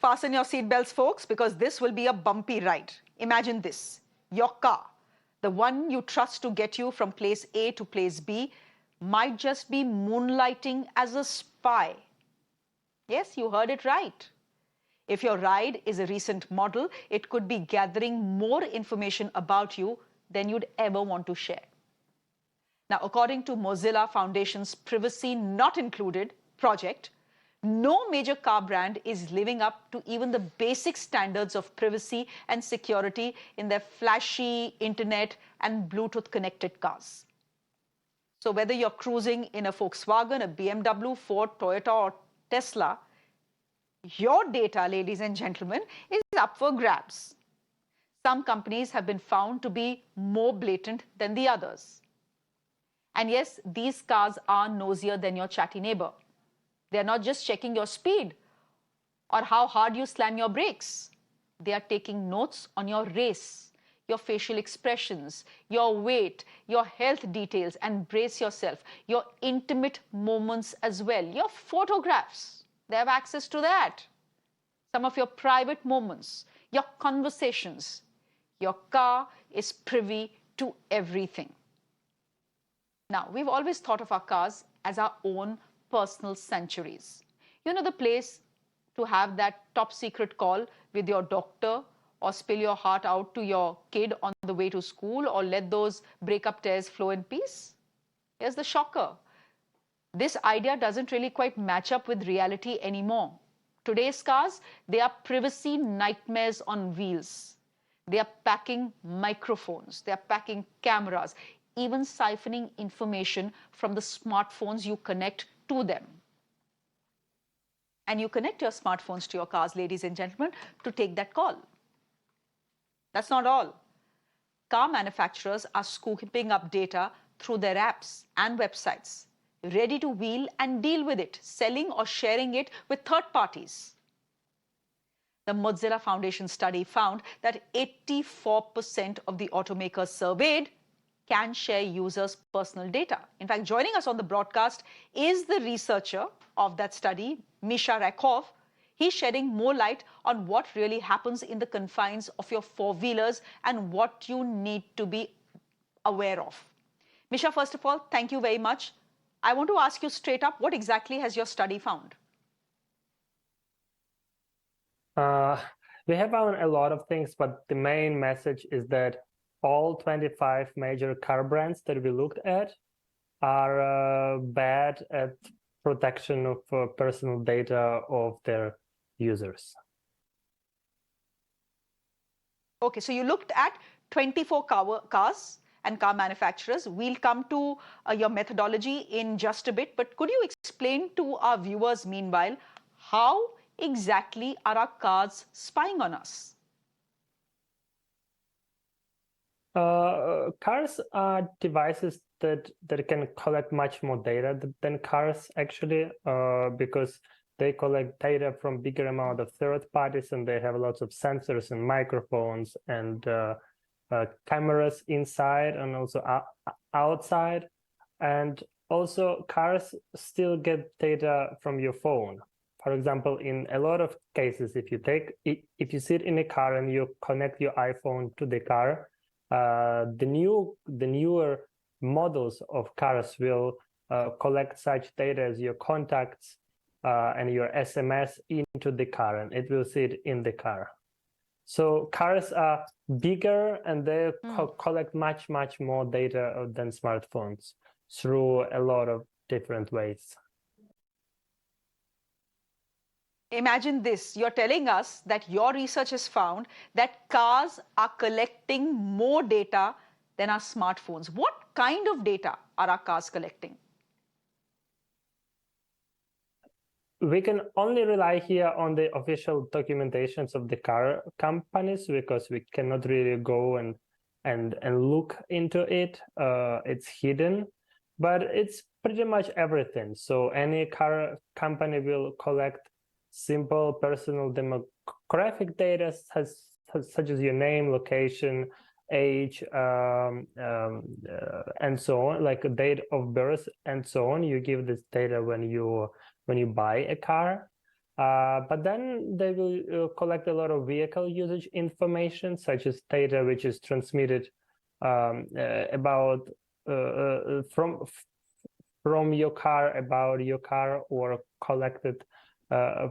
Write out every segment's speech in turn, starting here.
Fasten your seatbelts, folks, because this will be a bumpy ride. Imagine this. Your car, the one you trust to get you from place A to place B, might just be moonlighting as a spy. Yes, you heard it right. If your ride is a recent model, it could be gathering more information about you than you'd ever want to share. Now, according to Mozilla Foundation's Privacy Not Included project, no major car brand is living up to even the basic standards of privacy and security in their flashy internet and Bluetooth connected cars. So whether you're cruising in a Volkswagen, a BMW, Ford, Toyota, or Tesla, your data, ladies and gentlemen, is up for grabs. Some companies have been found to be more blatant than the others. And yes, these cars are nosier than your chatty neighbor. They're not just checking your speed or how hard you slam your brakes. They are taking notes on your race, your facial expressions, your weight, your health details, and brace yourself, your intimate moments as well, your photographs. They have access to that. Some of your private moments, your conversations. Your car is privy to everything. Now, we've always thought of our cars as our own personal sanctuaries. You know, the place to have that top secret call with your doctor, or spill your heart out to your kid on the way to school, or let those breakup tears flow in peace? Here's the shocker. This idea doesn't really quite match up with reality anymore. Today's cars, they are privacy nightmares on wheels. They are packing microphones, they are packing cameras, even siphoning information from the smartphones you connect to them. And you connect your smartphones to your cars, ladies and gentlemen, to take that call. That's not all. Car manufacturers are scooping up data through their apps and websites, ready to wheel and deal with it, selling or sharing it with third parties. The Mozilla Foundation study found that 84% of the automakers surveyed can share users' personal data. In fact, joining us on the broadcast is the researcher of that study, Misha Rykov. He's shedding more light on what really happens in the confines of your four-wheelers and what you need to be aware of. Misha, first of all, thank you very much. I want to ask you straight up, what exactly has your study found? We have found a lot of things, but the main message is that all 25 major car brands that we looked at are bad at protection of personal data of their users. Okay, so you looked at 24 cars and car manufacturers. We'll come to your methodology in just a bit, but could you explain to our viewers, meanwhile, how exactly are our cars spying on us? Cars are devices that can collect much more data than cars, actually, because they collect data from bigger amount of third parties, and they have lots of sensors and microphones and cameras inside and also outside. And also cars still get data from your phone. For example, in a lot of cases, if you sit in a car and you connect your iPhone to the car, the newer models of cars will collect such data as your contacts and your SMS into the car, and it will sit in the car. So cars are bigger, and they collect much more data than smartphones through a lot of different ways. Imagine this, you're telling us that your research has found that cars are collecting more data than our smartphones. What kind of data are our cars collecting? We can only rely here on the official documentations of the car companies, because we cannot really go and look into it. It's hidden, but it's pretty much everything. So any car company will collect simple personal demographic data such as your name, location, age, and so on, like a date of birth and so on. You give this data when you buy a car. But then they will collect a lot of vehicle usage information, such as data which is transmitted about from your car, about your car, or collected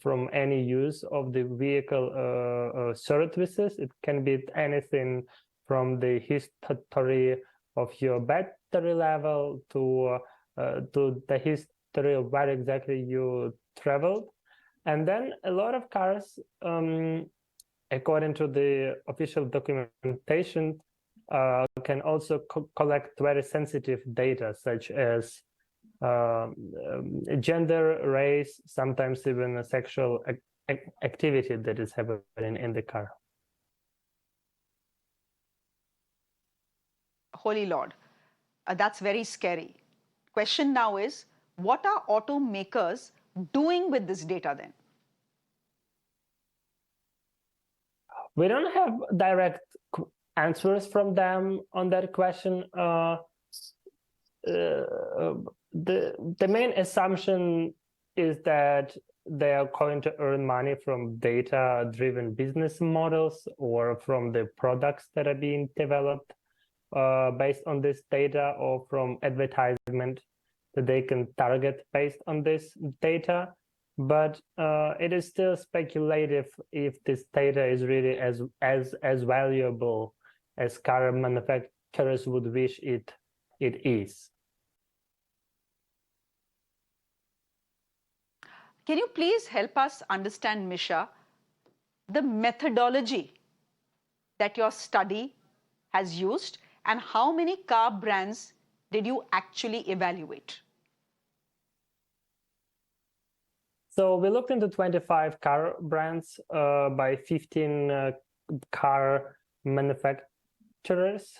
from any use of the vehicle services. It can be anything from the history of your battery level to the history of where exactly you traveled. And then a lot of cars, according to the official documentation, can also collect very sensitive data, such as gender, race, sometimes even a sexual activity that is happening in the car. Holy Lord, that's very scary. Question now is, what are automakers doing with this data then? We don't have direct answers from them on that question. The main assumption is that they are going to earn money from data-driven business models or from the products that are being developed based on this data, or from advertisement that they can target based on this data. But it is still speculative if this data is really as valuable as car manufacturers would wish it is. Can you please help us understand, Misha, the methodology that your study has used, and how many car brands did you actually evaluate? So we looked into 25 car brands by 15 car manufacturers.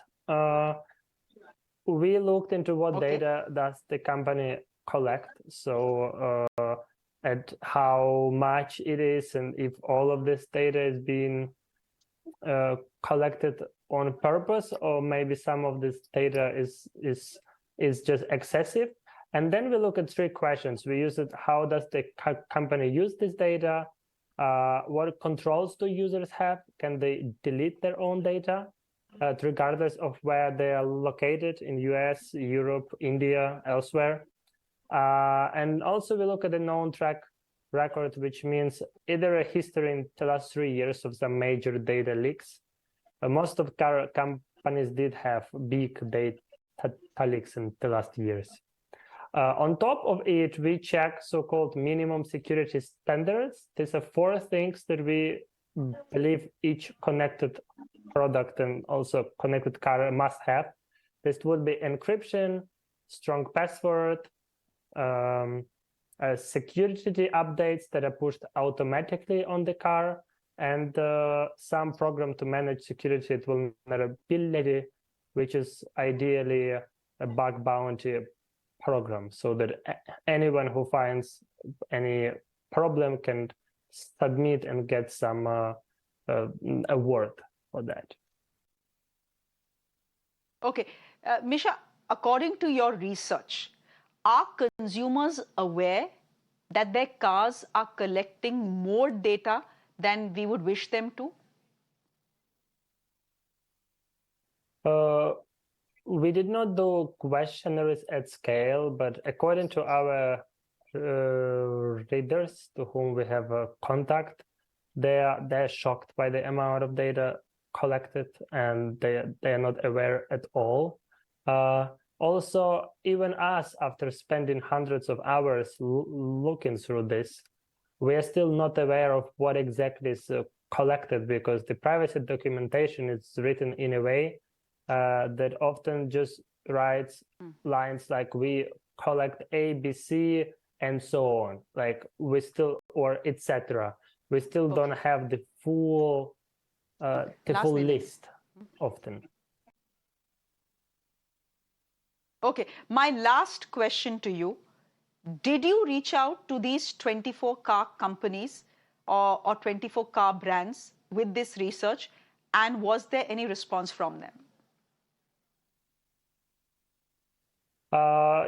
We looked into what data does the company collect, so at how much it is, and if all of this data is being collected on purpose, or maybe some of this data is just excessive. And then we look at 3 questions. We use it: how does the company use this data? What controls do users have? Can they delete their own data, regardless of where they are located, in US, Europe, India, elsewhere? And also we look at the known track record, which means either a history in the last 3 years of some major data leaks. Most of car companies did have big data leaks in the last years. On top of it, we check so-called minimum security standards. These are 4 things that we believe each connected product and also connected car must have. This would be encryption, strong password, security updates that are pushed automatically on the car, and some program to manage security vulnerability, which is ideally a bug bounty program, so that anyone who finds any problem can submit and get some award for that. Okay, Misha, according to your research, are consumers aware that their cars are collecting more data than we would wish them to? We did not do questionnaires at scale, but according to our readers to whom we have contact, they're shocked by the amount of data collected, and they are not aware at all. Also, even us, after spending hundreds of hours looking through this, we are still not aware of what exactly is collected, because the privacy documentation is written in a way that often just writes lines like, we collect A, B, C, and so on, like we still, or etc. We still don't have the full list often. Okay, my last question to you: did you reach out to these 24 car companies or 24 car brands with this research, and was there any response from them?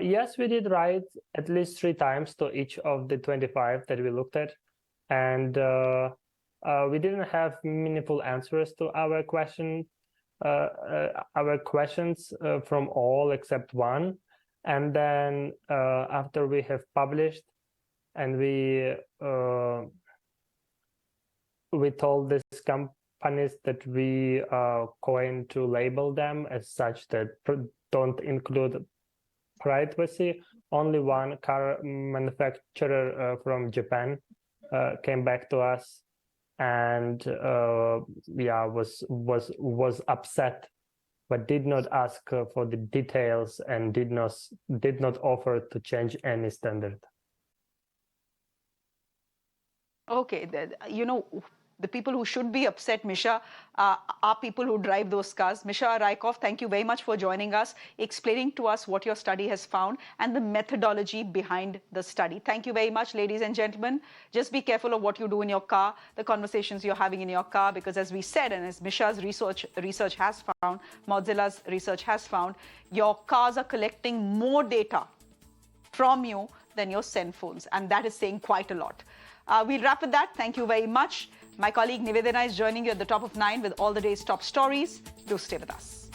Yes, we did write at least 3 times to each of the 25 that we looked at. and we didn't have meaningful answers to our questions from all except one. And then after we have published, and we told these companies that we are going to label them as such that don't include privacy. Only one car manufacturer from Japan came back to us, and was upset, but did not ask for the details and did not offer to change any standard. Okay, the people who should be upset, Misha, are people who drive those cars. Misha Rykov, thank you very much for joining us, explaining to us what your study has found and the methodology behind the study. Thank you very much, ladies and gentlemen. Just be careful of what you do in your car, the conversations you're having in your car, because as we said, and as Misha's research has found, Mozilla's research has found, your cars are collecting more data from you than your cell phones, and that is saying quite a lot. We'll wrap with that. Thank you very much. My colleague Nivedana is joining you at the top of 9 with all the day's top stories. Do stay with us.